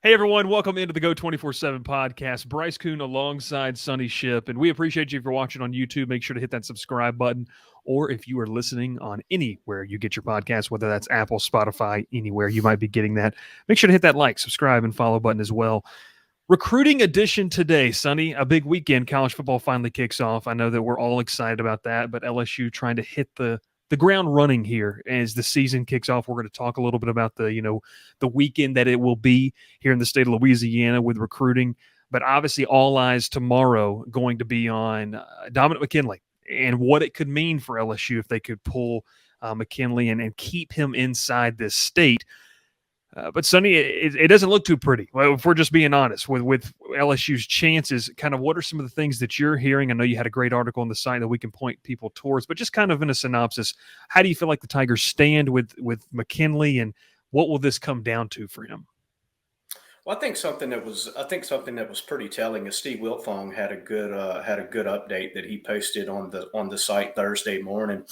Hey everyone, welcome into the Go 24/7 podcast. Bryce Koon alongside Sonny Shipp, and we appreciate you for watching on YouTube. Make sure to hit that subscribe button, or if you are listening on anywhere you get your podcast, whether that's Apple, Spotify, anywhere you might be getting that, make sure to hit that like, subscribe, and follow button as well. Recruiting edition today, Sonny. A big weekend. College football finally kicks off. I know that we're all excited about that, but LSU trying to hit the ground running here as the season kicks off. We're going to talk a little bit about the weekend that it will be here in the state of Louisiana with recruiting. But obviously, all eyes tomorrow going to be on Dominick McKinley and what it could mean for LSU if they could pull McKinley and keep him inside this state. But Sonny, it doesn't look too pretty. Well, if we're just being honest with LSU's chances, kind of what are some of the things that you're hearing? I know you had a great article on the site that we can point people towards, but just kind of in a synopsis, how do you feel like the Tigers stand with McKinley, and what will this come down to for him? Well, I think something that was pretty telling is Steve Wiltfong had a good update that he posted on the site Thursday morning,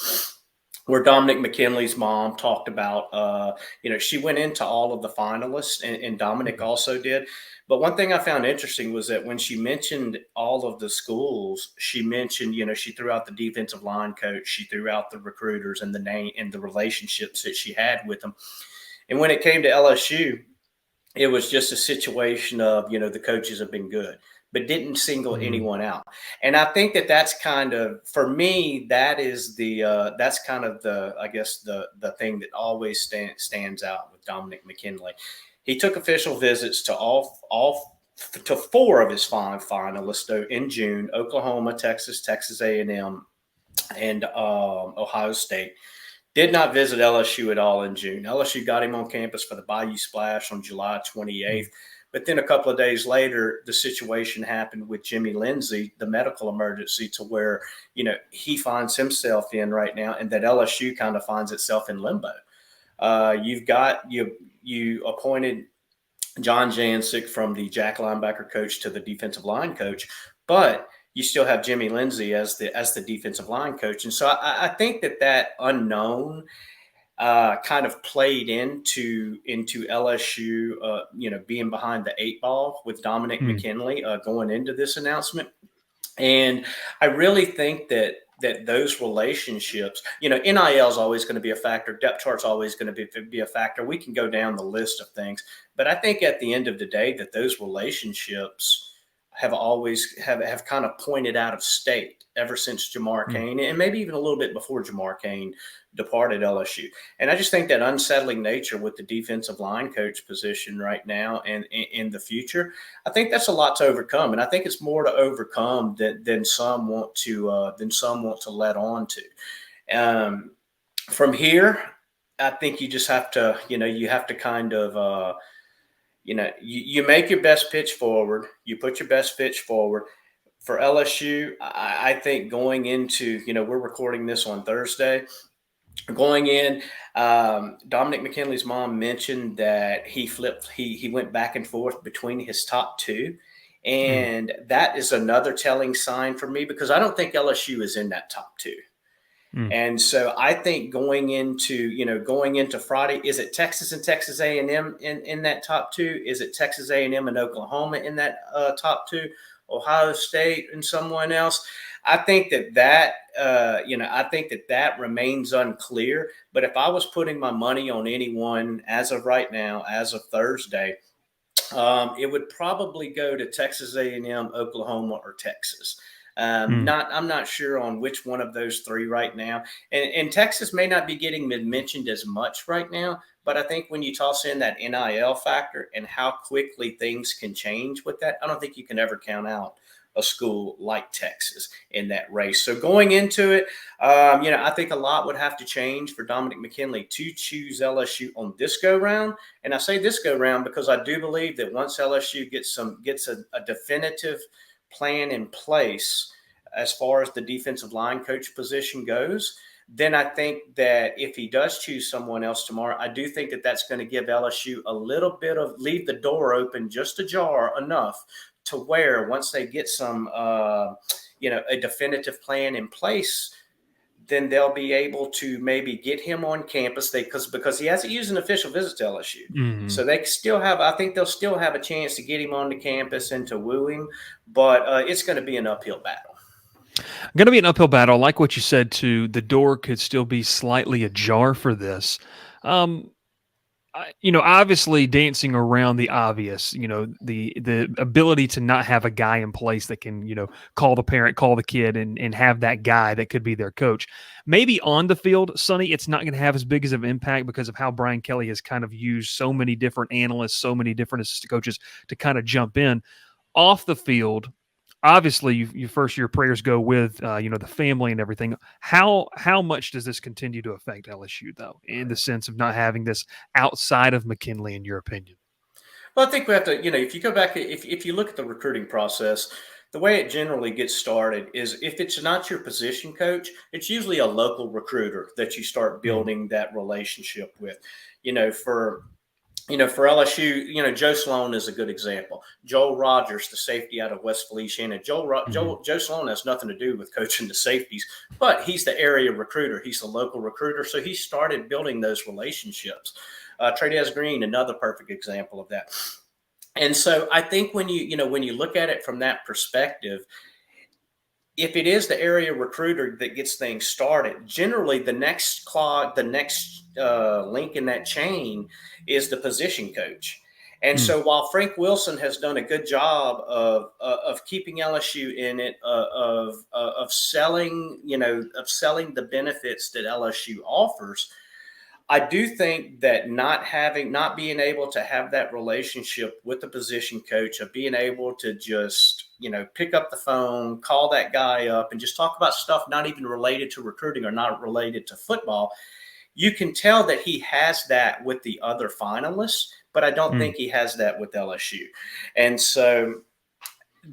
where Dominick McKinley's mom talked about she went into all of the finalists, and Dominick also did. But one thing I found interesting was that when she mentioned all of the schools, she mentioned, she threw out the defensive line coach, she threw out the recruiters and the name and the relationships that she had with them. And when it came to LSU, it was just a situation of, the coaches have been good, but didn't single anyone out. And I think that that's kind of, for me, that's kind of I guess the thing that always stands out with Dominick McKinley. He took official visits to to four of his five finalists in June: Oklahoma, Texas, Texas A&M, and Ohio State. Did not visit LSU at all in June. LSU got him on campus for the Bayou Splash on July 28th. But then a couple of days later, the situation happened with Jimmy Lindsey, the medical emergency, to where, he finds himself in right now, and that LSU kind of finds itself in limbo. You appointed John Jancic from the Jack linebacker coach to the defensive line coach, but you still have Jimmy Lindsey as the defensive line coach. And so I think that unknown kind of played into LSU, being behind the eight ball with Dominick McKinley going into this announcement. And I really think that those relationships, NIL is always going to be a factor. Depth chart's always going to be a factor. We can go down the list of things, but I think at the end of the day that those relationships have always have kind of pointed out of state ever since Jamar Cain, and maybe even a little bit before Jamar Cain departed LSU. And I just think that unsettling nature with the defensive line coach position right now and in the future, I think that's a lot to overcome. And I think it's more to overcome than some want to let on to. From here, I think you just have to, you have to kind of, you make your best pitch forward. You put your best pitch forward. For LSU, I think going into, we're recording this on Thursday. Going in, Dominick McKinley's mom mentioned that he went back and forth between his top two. And that is another telling sign for me, because I don't think LSU is in that top two. And so I think going into Friday, is it Texas and Texas A&M in that top two? Is it Texas A&M and Oklahoma in that top two? Ohio State and someone else? I think that remains unclear. But if I was putting my money on anyone as of right now, as of Thursday, it would probably go to Texas A&M, Oklahoma, or Texas. I'm not sure on which one of those three right now. And Texas may not be getting mentioned as much right now, but I think when you toss in that NIL factor and how quickly things can change with that, I don't think you can ever count out a school like Texas in that race. So going into it, I think a lot would have to change for Dominick McKinley to choose LSU on this go round. And I say this go round because I do believe that once LSU gets a definitive plan in place as far as the defensive line coach position goes, then I think that if he does choose someone else tomorrow, I do think that that's going to give LSU a little bit of, leave the door open just ajar enough to where once they get some, a definitive plan in place, then they'll be able to maybe get him on campus. Because he hasn't used an official visit to LSU, so they still have. I think they'll still have a chance to get him onto campus and to woo him, but it's going to be an uphill battle. Going to be an uphill battle. I like what you said too. The door could still be slightly ajar for this. Obviously dancing around the obvious, the ability to not have a guy in place that can, call the parent, call the kid and have that guy that could be their coach. Maybe on the field, Sonny, it's not going to have as big as of an impact because of how Brian Kelly has kind of used so many different analysts, so many different assistant coaches to kind of jump in. Off the field, obviously your prayers go with the family and everything. How much does this continue to affect LSU though, in the sense of not having this outside of McKinley, in your opinion? Well, I think we have to, if you go back, if you look at the recruiting process, the way it generally gets started is if it's not your position coach, it's usually a local recruiter that you start building that relationship with. For LSU, Joe Sloan is a good example. Joel Rogers, the safety out of West Feliciana. Joe Sloan has nothing to do with coaching the safeties, but he's the area recruiter. He's the local recruiter. So he started building those relationships. Trey Green, another perfect example of that. And so I think when you look at it from that perspective, if it is the area recruiter that gets things started, generally the next link in that chain is the position coach. And so while Frank Wilson has done a good job of keeping LSU in it, of selling the benefits that LSU offers, I do think that not being able to have that relationship with the position coach, of being able to just, pick up the phone, call that guy up and just talk about stuff not even related to recruiting or not related to football, you can tell that he has that with the other finalists, but I don't think he has that with LSU. And so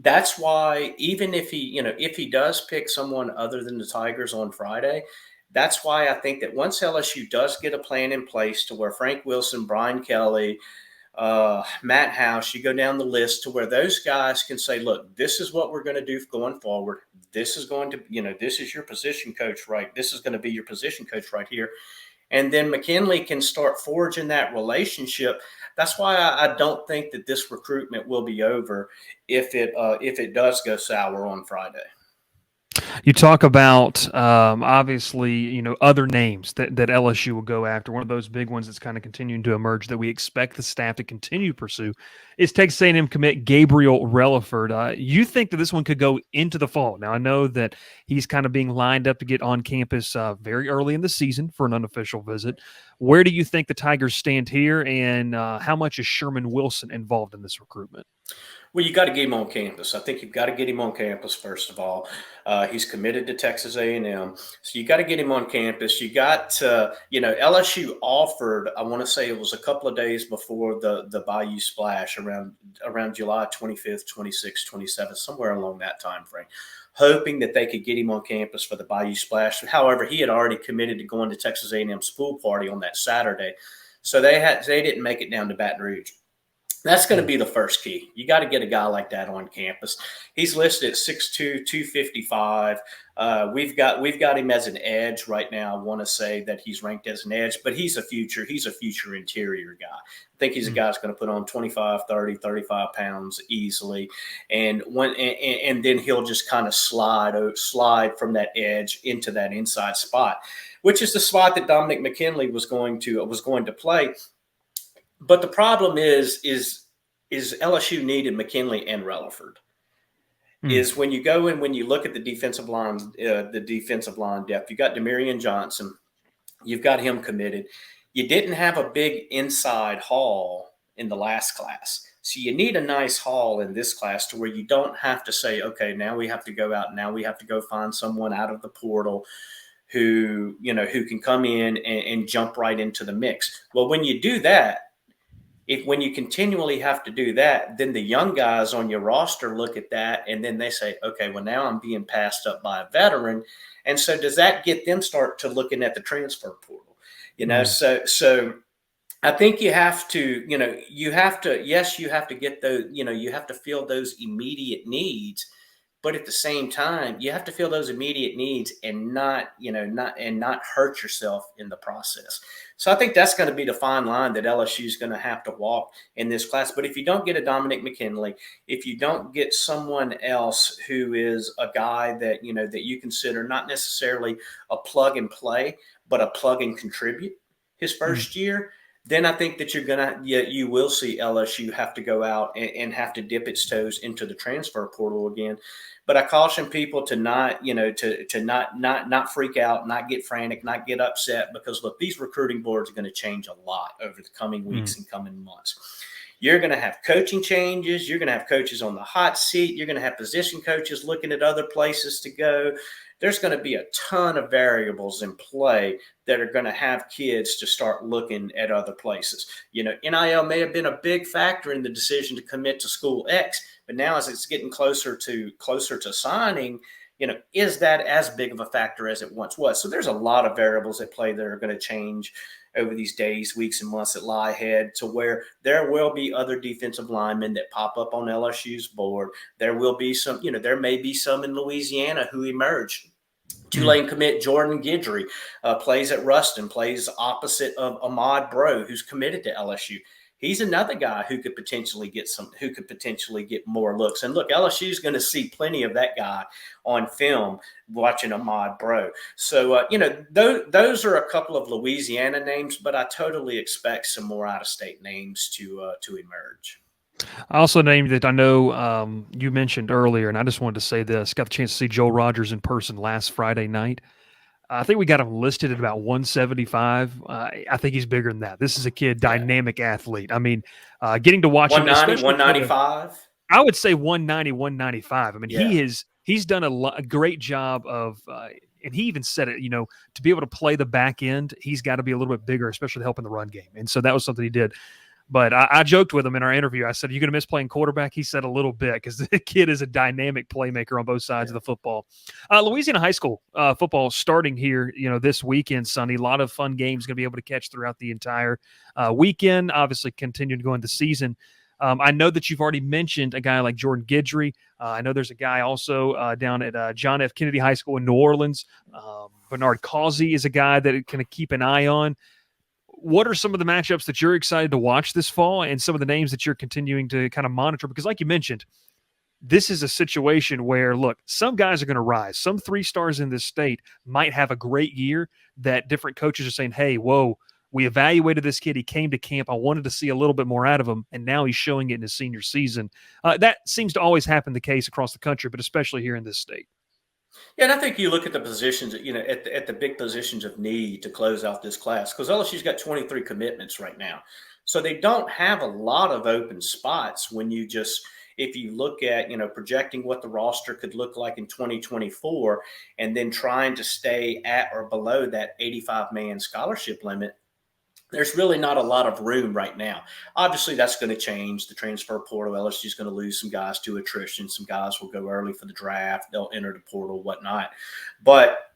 that's why even if he does pick someone other than the Tigers on Friday, that's why I think that once LSU does get a plan in place to where Frank Wilson, Brian Kelly, Matt House, you go down the list to where those guys can say, look, this is what we're going to do going forward. This is going to, this is your position coach, right? This is going to be your position coach right here. And then McKinley can start forging that relationship. That's why I don't think that this recruitment will be over if it does go sour on Friday. You talk about obviously, other names that LSU will go after. One of those big ones that's kind of continuing to emerge that we expect the staff to continue to pursue is Texas A&M commit Gabriel Relaford. You think that this one could go into the fall? Now, I know that he's kind of being lined up to get on campus very early in the season for an unofficial visit. Where do you think the Tigers stand here, and how much is Sherman Wilson involved in this recruitment? Well, you got to get him on campus. I think you've got to get him on campus, first of all. He's committed to Texas A&M. So you got to get him on campus. You got LSU offered, I want to say it was a couple of days before the Bayou Splash, around July 25th, 26th, 27th, somewhere along that time frame, hoping that they could get him on campus for the Bayou Splash. However, he had already committed to going to Texas A&M's pool party on that Saturday. So they didn't make it down to Baton Rouge. That's going to be the first key. You got to get a guy like that on campus. He's listed at 6'2", 255. We've got him as an edge right now. I want to say that he's ranked as an edge, but he's a future interior guy. I think he's a guy that's going to put on 25, 30, 35 pounds easily. And then he'll just kind of slide from that edge into that inside spot, which is the spot that Dominick McKinley was going to play. But the problem is LSU needed McKinley and Relaford. Is when you go in, when you look at the defensive line depth, you got Demarion Johnson, you've got him committed. You didn't have a big inside haul in the last class. So you need a nice haul in this class to where you don't have to say, okay, now we have to go out. Now we have to go find someone out of the portal who can come in and jump right into the mix. Well, when you do that, when you continually have to do that, then the young guys on your roster look at that and then they say, okay, well, now I'm being passed up by a veteran. And so does that get them start to looking at the transfer portal? So I think you have to get those, you have to fill those immediate needs, But at the same time, you have to fill those immediate needs and not hurt yourself in the process. So I think that's going to be the fine line that LSU is going to have to walk in this class. But if you don't get a Dominick McKinley, if you don't get someone else who is a guy that you consider not necessarily a plug and play, but a plug and contribute his first year, then I think that you will see LSU have to go out and have to dip its toes into the transfer portal again. But I caution people to not freak out, not get frantic, not get upset, because look, these recruiting boards are going to change a lot over the coming weeks and coming months. You're going to have coaching changes. You're going to have coaches on the hot seat. You're going to have position coaches looking at other places to go. There's going to be a ton of variables in play that are going to have kids to start looking at other places. NIL may have been a big factor in the decision to commit to school X, but now as it's getting closer to signing, is that as big of a factor as it once was? So there's a lot of variables at play that are going to change over these days, weeks, and months that lie ahead, to where there will be other defensive linemen that pop up on LSU's board. There will be some, there may be some in Louisiana who emerge. Tulane commit Jordan Guidry plays at Ruston, plays opposite of Ahmad Bro, who's committed to LSU. He's another guy who could potentially get more looks. And look, LSU is going to see plenty of that guy on film watching Ahmad Bro. So, those are a couple of Louisiana names, but I totally expect some more out-of-state names to emerge. I also named that I know you mentioned earlier, and I just wanted to say this. Got the chance to see Joe Rogers in person last Friday night. I think we got him listed at about 175. I think he's bigger than that. This is a kid, dynamic athlete. I mean, getting to watch 190, 195? I would say 190, 195. I mean, he's done a great job of and he even said it, to be able to play the back end, he's got to be a little bit bigger, especially to help in the run game. And so that was something he did. But I joked with him in our interview. I said, "Are you going to miss playing quarterback?" He said a little bit, because the kid is a dynamic playmaker on both sides of the football. Louisiana high school football starting here, this weekend, Sonny. A lot of fun games going to be able to catch throughout the entire weekend. Obviously, continuing to go into the season. I know that you've already mentioned a guy like Jordan Guidry. I know there's a guy also down at John F. Kennedy High School in New Orleans. Bernard Causey is a guy that kind of keep an eye on. What are some of the matchups that you're excited to watch this fall, and some of the names that you're continuing to kind of monitor? Because like you mentioned, this is a situation where, look, some guys are going to rise. Some 3-stars in this state might have a great year that different coaches are saying, hey, whoa, we evaluated this kid. He came to camp. I wanted to see a little bit more out of him, and now he's showing it in his senior season. That seems to always happen the case across the country, but especially here in this state. Yeah, and I think you look at the positions, at the big positions of need to close out this class, because LSU's got 23 commitments right now. So they don't have a lot of open spots if you look at, projecting what the roster could look like in 2024, and then trying to stay at or below that 85-man scholarship limit. There's really not a lot of room right now. Obviously, that's going to change. The transfer portal, LSU is going to lose some guys to attrition. Some guys will go early for the draft. They'll enter the portal, whatnot. But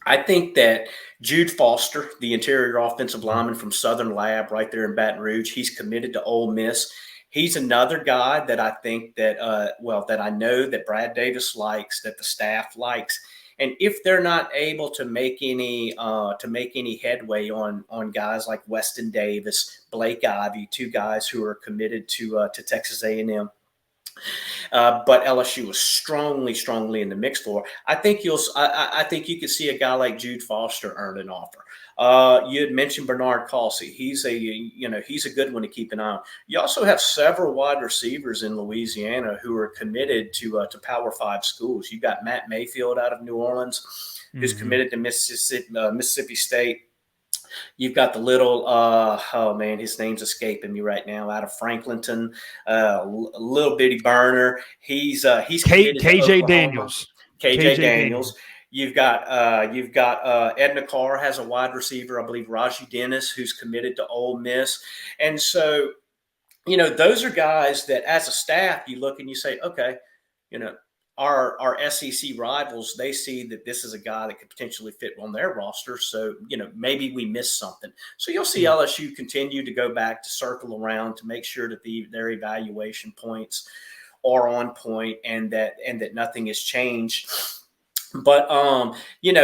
I think that Jude Foster, the interior offensive lineman from Southern Lab right there in Baton Rouge, he's committed to Ole Miss. He's another guy that I think that I know that Brad Davis likes, that the staff likes. And if they're not able to make any headway on guys like Weston Davis, Blake Ivy, 2 guys who are committed to Texas A&M, but LSU was strongly in the mix for, I think you could see a guy like Jude Foster earn an offer. You had mentioned Bernard Causey. He's a good one to keep an eye on. You also have several wide receivers in Louisiana who are committed to Power 5 schools. You've got Matt Mayfield out of New Orleans, who's committed to Mississippi State. You've got the little, his name's escaping me right now, out of Franklinton, little bitty burner. He's KJ Daniels. KJ Daniels. You've got Edna Carr has a wide receiver, I believe Raji Dennis, who's committed to Ole Miss. And so, those are guys that as a staff, you look and you say, okay, our SEC rivals, they see that this is a guy that could potentially fit on their roster. So, maybe we missed something. So you'll see LSU continue to go back to circle around to make sure that their evaluation points are on point, and that nothing has changed. But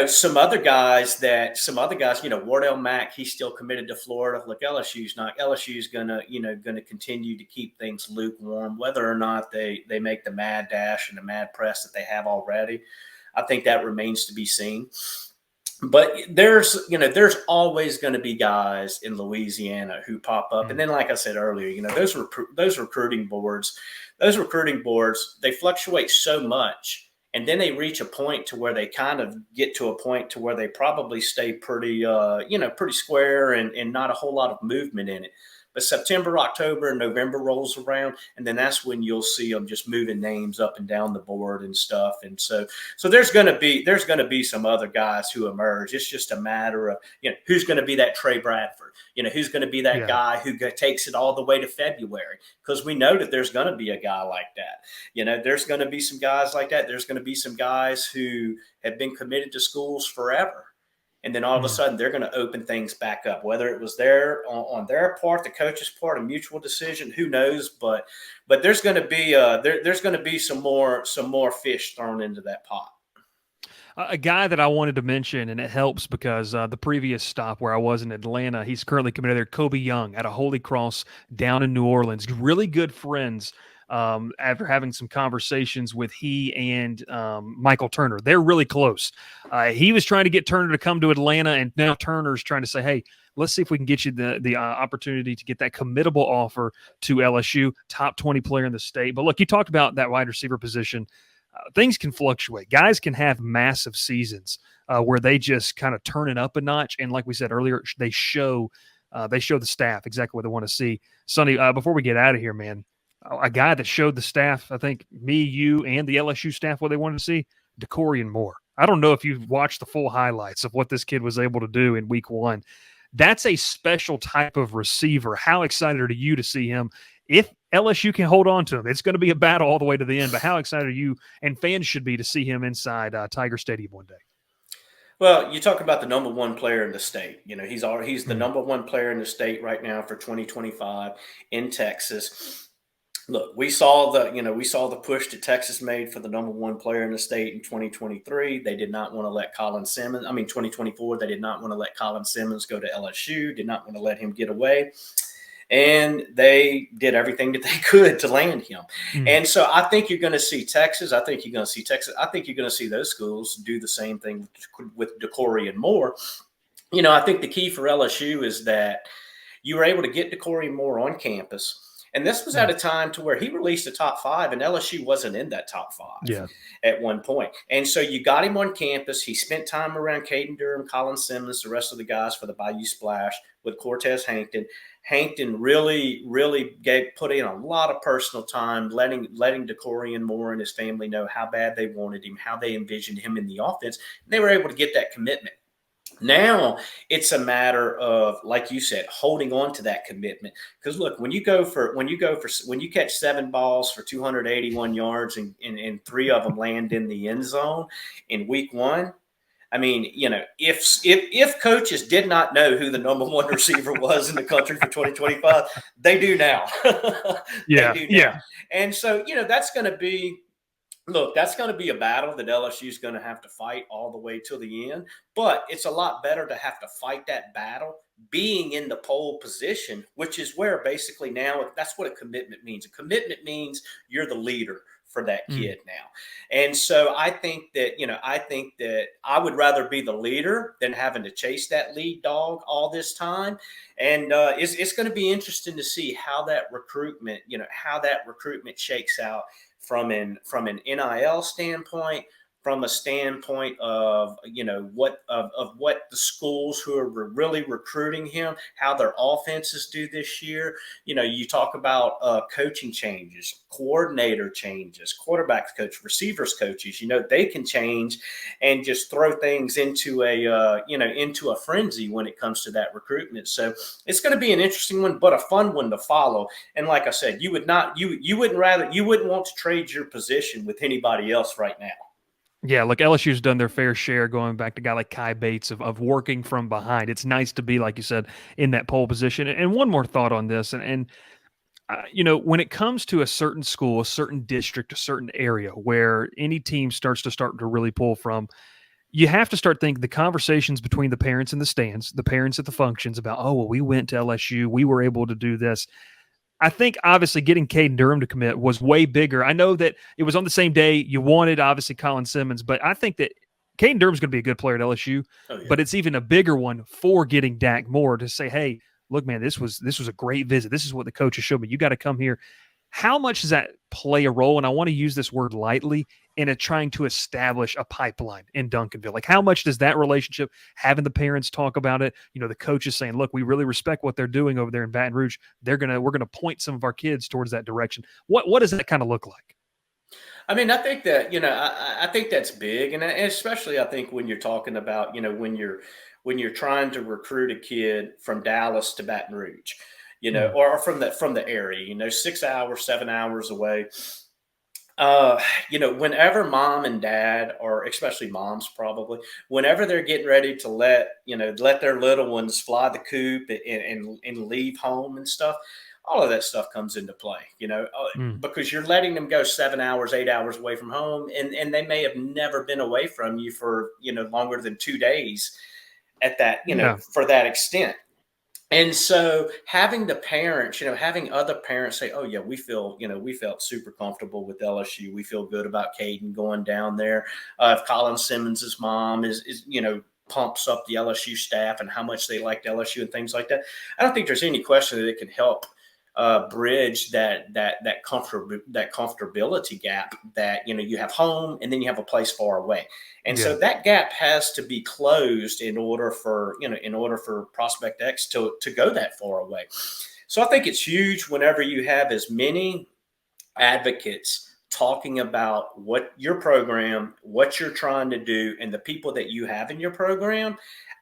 some other guys, Wardell Mack, he's still committed to Florida. Look, LSU's not. LSU's gonna continue to keep things lukewarm, whether or not they make the mad dash and the mad press that they have already. I think that remains to be seen. But there's always going to be guys in Louisiana who pop up, and then, like I said earlier, those recruiting boards, they fluctuate so much. And then they reach a point to where they kind of get to a point to where they probably stay pretty square and not a whole lot of movement in it. But September, October, and November rolls around, and then that's when you'll see them just moving names up and down the board and stuff. And so there's going to be some other guys who emerge. It's just a matter of who's going to be that Trey Bradford. Who's going to be that guy who takes it all the way to February, because we know that there's going to be a guy like that. There's going to be some guys like that. There's going to be some guys who have been committed to schools forever. And then all of a sudden, they're going to open things back up. Whether it was on their part, the coach's part, a mutual decision, who knows? But there's going to be there's going to be some more fish thrown into that pot. A guy that I wanted to mention, and it helps because the previous stop where I was in Atlanta, he's currently committed there. Kobe Young at a Holy Cross down in New Orleans. Really good friends. After having some conversations with he and Michael Turner. They're really close. He was trying to get Turner to come to Atlanta, and now Turner's trying to say, hey, let's see if we can get you the opportunity to get that committable offer to LSU, top 20 player in the state. But look, you talked about that wide receiver position. Things can fluctuate. Guys can have massive seasons where they just kind of turn it up a notch. And like we said earlier, they show the staff exactly what they want to see. Sonny, before we get out of here, man, a guy that showed the staff, I think me, you, and the LSU staff what they wanted to see, DeCorian Moore. I don't know if you've watched the full highlights of what this kid was able to do in week one. That's a special type of receiver. How excited are you to see him? If LSU can hold on to him, it's going to be a battle all the way to the end, but how excited are you and fans should be to see him inside Tiger Stadium one day? Well, you talk about the number one player in the state. He's the number one player in the state right now for 2025 in Texas. Look, we saw the push that Texas made for the number one player in the state in 2023. They did not want to let 2024, they did not want to let Colin Simmons go to LSU, did not want to let him get away. And they did everything that they could to land him. And so I think you're going to see Texas. I think you're going to see those schools do the same thing with DeCorian Moore. I think the key for LSU is that you were able to get DeCorian Moore on campus. And this was at a time to where he released a top five, and LSU wasn't in that top five at one point. And so you got him on campus. He spent time around Caden Durham, Colin Simmons, the rest of the guys for the Bayou Splash with Cortez Hankton. Hankton really put in a lot of personal time, letting DeCorian Moore and his family know how bad they wanted him, how they envisioned him in the offense. They were able to get that commitment. Now it's a matter of, like you said, holding on to that commitment. Because look, when you catch 7 balls for 281 yards and 3 of them land in the end zone in week one, I mean, if coaches did not know who the number one receiver was in the country for 2025, they do now. Yeah. And so that's going to be. Look, that's going to be a battle that LSU is going to have to fight all the way till the end. But it's a lot better to have to fight that battle being in the pole position, which is where basically now that's what a commitment means. A commitment means you're the leader for that kid now. And so I think that I would rather be the leader than having to chase that lead dog all this time. And it's going to be interesting to see how that recruitment shakes out from an NIL standpoint, from a standpoint of what the schools who are really recruiting him, how their offenses do this year. You talk about coaching changes, coordinator changes, quarterbacks coach, receivers coaches. They can change and just throw things into a frenzy when it comes to that recruitment. So it's going to be an interesting one, but a fun one to follow. And like I said, you wouldn't want to trade your position with anybody else right now. Yeah, look, LSU's done their fair share going back to a guy like Kai Bates of working from behind. It's nice to be, like you said, in that pole position. And one more thought on this, and when it comes to a certain school, a certain district, a certain area where any team starts to really pull from, you have to start thinking the conversations between the parents in the stands, the parents at the functions about, oh, well, we went to LSU, we were able to do this. I think obviously getting Caden Durham to commit was way bigger. I know that it was on the same day. You wanted obviously Colin Simmons, but I think that Caden Durham's going to be a good player at LSU. Oh yeah. But it's even a bigger one for getting Dak Moore to say, hey, look, man, this was a great visit. This is what the coaches showed me. You got to come here. How much does that play a role? And I want to use this word lightly in trying to establish a pipeline in Duncanville. Like, how much does that relationship, having the parents talk about it, the coaches saying, look, we really respect what they're doing over there in Baton Rouge. We're gonna point some of our kids towards that direction. What does that kind of look like? I mean, I think that I think that's big, and especially I think when you're talking about when you're trying to recruit a kid from Dallas to Baton Rouge, or from the area, 6 hours, 7 hours away. Whenever mom and dad, or especially moms probably, whenever they're getting ready to let their little ones fly the coop and leave home and stuff, all of that stuff comes into play, because you're letting them go 7 hours, 8 hours away from home, and they may have never been away from you for, longer than 2 days at that, for that extent. And so having the parents, having other parents say, oh yeah, we felt super comfortable with LSU. We feel good about Caden going down there. If Colin Simmons' mom is pumps up the LSU staff and how much they liked LSU and things like that, I don't think there's any question that it can help bridge that comfortability gap that you have home and then you have a place far away, and so that gap has to be closed in order for Prospect X to go that far away. So I think it's huge whenever you have as many advocates talking about what your program, what you're trying to do, and the people that you have in your program,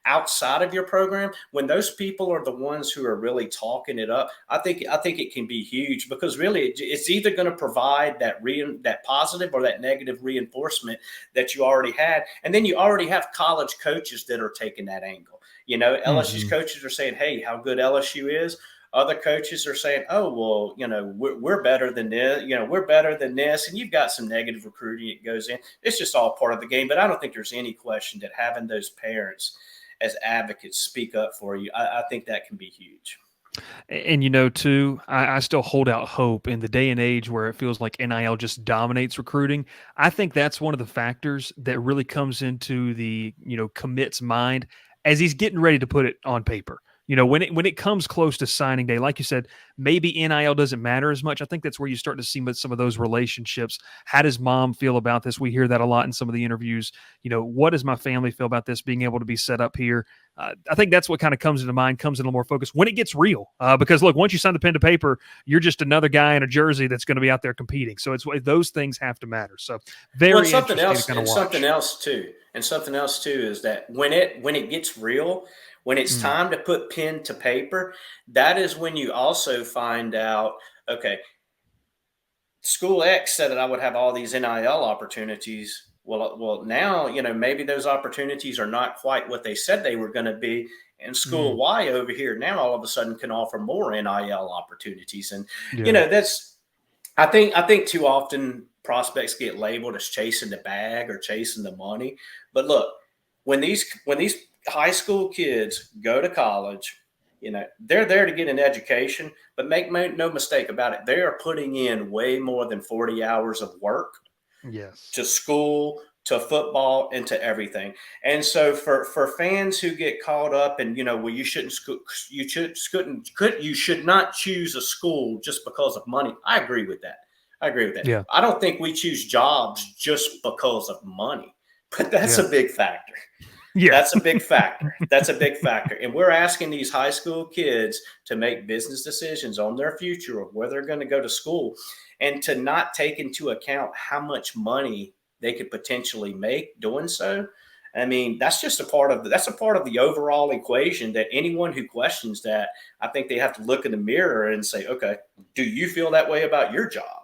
outside of your program. When those people are the ones who are really talking it up, I think it can be huge, because really it's either going to provide that positive or that negative reinforcement that you already had. And then you already have college coaches that are taking that angle. LSU's coaches are saying, hey, how good LSU is. Other coaches are saying, oh, well, we're better than this, we're better than this. And you've got some negative recruiting that goes in. It's just all part of the game. But I don't think there's any question that having those parents as advocates speak up for you, I think that can be huge. And too, I still hold out hope in the day and age where it feels like NIL just dominates recruiting. I think that's one of the factors that really comes into the commit's mind as he's getting ready to put it on paper. When it comes close to signing day, like you said, maybe NIL doesn't matter as much. I think that's where you start to see some of those relationships. How does mom feel about this? We hear that a lot in some of the interviews. What does my family feel about this being able to be set up here? I think that's what kind of comes into mind, comes in a little more focus when it gets real. Because look, once you sign the pen to paper, you're just another guy in a jersey that's going to be out there competing. So those things have to matter. So very something interesting else, to kind of watch. Something else too is that when it gets real, when it's time to put pen to paper, that is when you also find out, okay, School X said that I would have all these NIL opportunities. Well, now, maybe those opportunities are not quite what they said they were going to be. And School Y over here now all of a sudden can offer more NIL opportunities. And, I think too often prospects get labeled as chasing the bag or chasing the money. But look, when these high school kids go to college, they're there to get an education, but make no mistake about it, they are putting in way more than 40 hours of work to school, to football, and to everything. And so for fans who get caught up in, well, you should not choose a school just because of money. I agree with that. Yeah. I don't think we choose jobs just because of money, but that's a big factor. Yeah. That's a big factor. And we're asking these high school kids to make business decisions on their future of where they're going to go to school, and to not take into account how much money they could potentially make doing so. I mean, that's just a part of the overall equation that anyone who questions that, I think they have to look in the mirror and say, okay, do you feel that way about your job?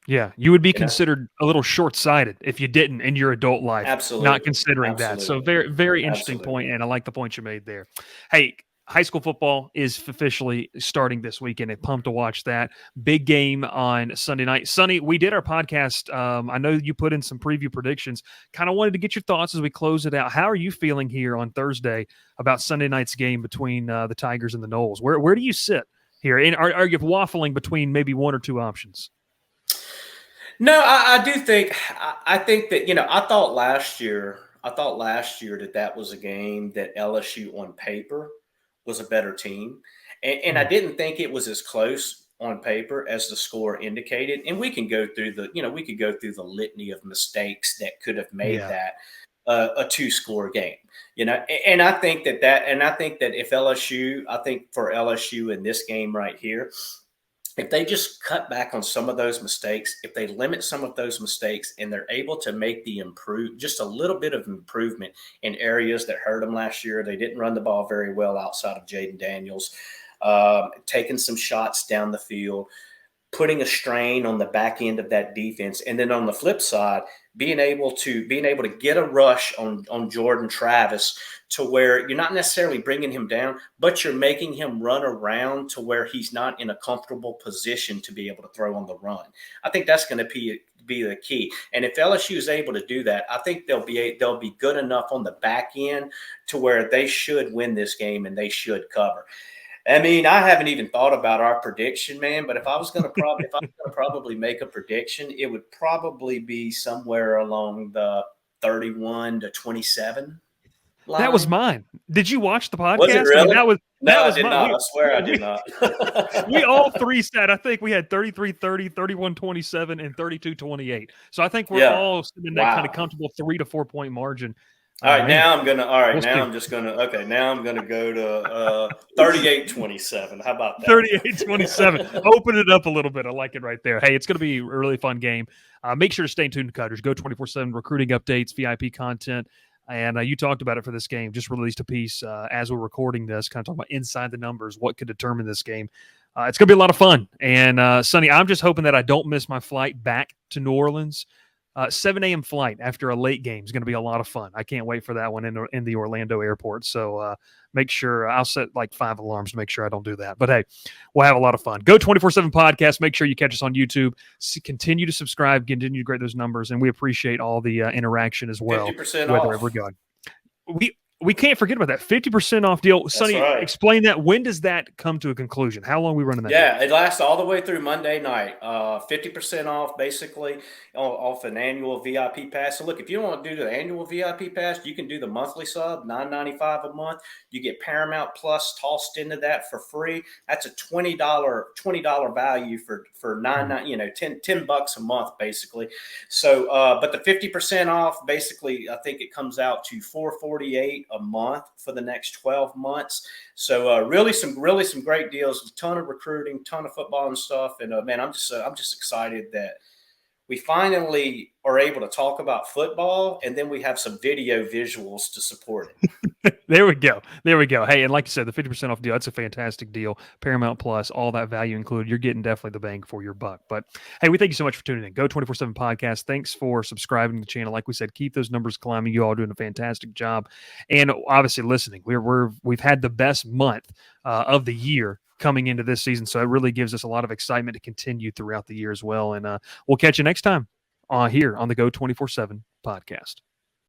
Yeah, you would be considered a little short-sighted if you didn't in your adult life, Absolutely. not considering that. So very, very interesting point, and I like the point you made there. Hey, high school football is officially starting this weekend, and pumped to watch that big game on Sunday night. Sonny, we did our podcast. I know you put in some preview predictions. Kind of wanted to get your thoughts as we close it out. How are you feeling here on Thursday about Sunday night's game between the Tigers and the Noles? Where do you sit here? And are you waffling between maybe one or two options? No, I do think I think that I thought last year that was a game that LSU on paper was a better team, and I didn't think it was as close on paper as the score indicated. And we can go through the litany of mistakes that could have made that a 2-score game. And I think that if I think for LSU in this game right here, if they just cut back on some of those mistakes, if they limit some of those mistakes, and they're able to make just a little bit of improvement in areas that hurt them last year. They didn't run the ball very well outside of Jaden Daniels, taking some shots down the field, putting a strain on the back end of that defense. And then on the flip side, being able to get a rush on Jordan Travis to where you're not necessarily bringing him down, but you're making him run around to where he's not in a comfortable position to be able to throw on the run. I think that's going to be the key. And if LSU is able to do that, I think they'll be good enough on the back end to where they should win this game and they should cover. I mean, I haven't even thought about our prediction, man. But if I was going to probably make a prediction, it would probably be somewhere along the 31-27 line. That was mine. Did you watch the podcast? Was it really? I did not. I swear I did not. We all three said, I think we had 33-30, 31-27, and 32-28. So I think we're all in that kind of comfortable 3 to 4 point margin. All right, now I'm gonna go to 38-27. How about that? 38-27. Open it up a little bit. I like it right there. Hey, it's gonna be a really fun game. Make sure to stay tuned to Cutters. Go 24/7 recruiting updates, VIP content. And you talked about it for this game. Just released a piece as we're recording this, kind of talking about inside the numbers, what could determine this game. It's going to be a lot of fun. And, Sonny, I'm just hoping that I don't miss my flight back to New Orleans. 7 a.m. flight after a late game is going to be a lot of fun. I can't wait for that one in the Orlando airport. So make sure I'll set like 5 alarms to make sure I don't do that. But hey, we'll have a lot of fun. Go 24/7 podcast. Make sure you catch us on YouTube. Continue to subscribe. Continue to grade those numbers, and we appreciate all the interaction as well. 50% wherever off. We're going. We can't forget about that 50% off deal. Sonny, explain that. When does that come to a conclusion? How long are we running that? Yeah, it lasts all the way through Monday night. 50% off, basically, off an annual VIP pass. So look, if you don't want to do the annual VIP pass, you can do the monthly sub, $9.95 a month. You get Paramount Plus tossed into that for free. That's a $20 value for $10 a month, basically. So, but the 50% off, basically, I think it comes out to $448 a month for the next 12 months. So really some great deals, a ton of recruiting, ton of football and stuff. And man, I'm just excited that we finally are able to talk about football, and then we have some video visuals to support it. There we go. Hey, and like you said, the 50% off deal, that's a fantastic deal. Paramount Plus, all that value included. You're getting definitely the bang for your buck. But hey, we thank you so much for tuning in. Go 24/7 podcast. Thanks for subscribing to the channel. Like we said, keep those numbers climbing. You all doing a fantastic job. And obviously listening. We've had the best month of the year coming into this season. So it really gives us a lot of excitement to continue throughout the year as well. And we'll catch you next time here on the Go 24/7 podcast.